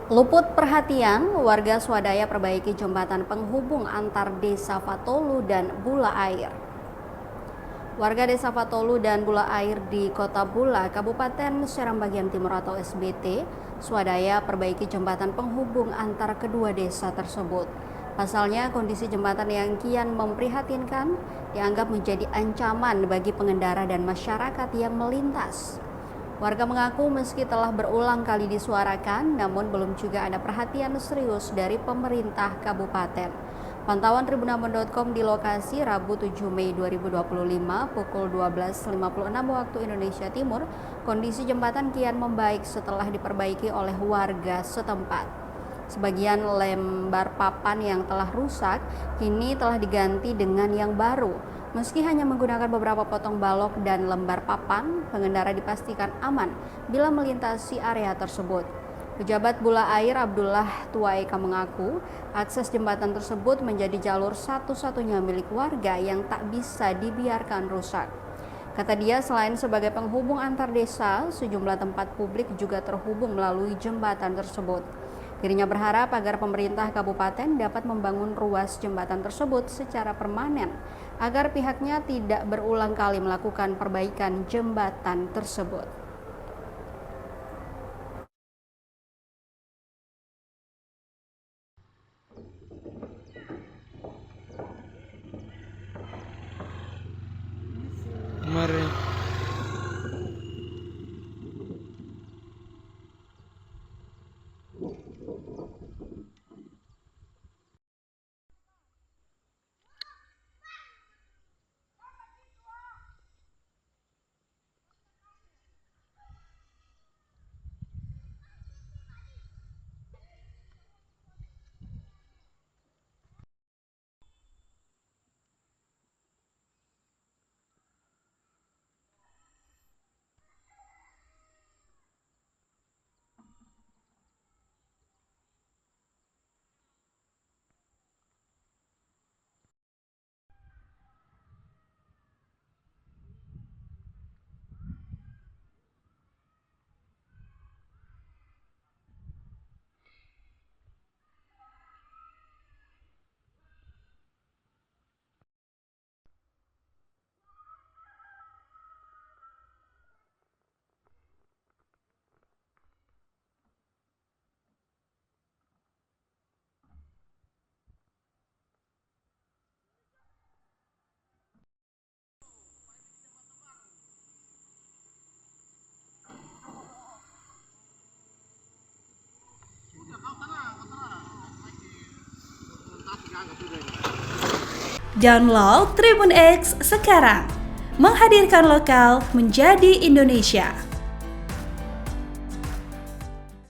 Luput perhatian, warga swadaya perbaiki jembatan penghubung antar desa Fatolu dan Bula Air. Warga desa Fatolu dan Bula Air di Kota Bula, Kabupaten Seram Bagian Timur atau SBT, swadaya perbaiki jembatan penghubung antar kedua desa tersebut. Pasalnya, kondisi jembatan yang kian memprihatinkan dianggap menjadi ancaman bagi pengendara dan masyarakat yang melintas. Warga mengaku meski telah berulang kali disuarakan, namun belum juga ada perhatian serius dari pemerintah kabupaten. Pantauan tribunambon.com di lokasi Rabu 7 Mei 2025 pukul 12.56 waktu Indonesia Timur, kondisi jembatan kian membaik setelah diperbaiki oleh warga setempat. Sebagian lembar papan yang telah rusak kini telah diganti dengan yang baru. Meski hanya menggunakan beberapa potong balok dan lembar papan, pengendara dipastikan aman bila melintasi area tersebut. Pejabat Bula Air Abdullah Tuaeka mengaku akses jembatan tersebut menjadi jalur satu-satunya milik warga yang tak bisa dibiarkan rusak. Kata dia, selain sebagai penghubung antar desa, sejumlah tempat publik juga terhubung melalui jembatan tersebut. Dirinya berharap agar pemerintah kabupaten dapat membangun ruas jembatan tersebut secara permanen agar pihaknya tidak berulang kali melakukan perbaikan jembatan tersebut. Mari. Download Tribun X sekarang, menghadirkan lokal menjadi Indonesia.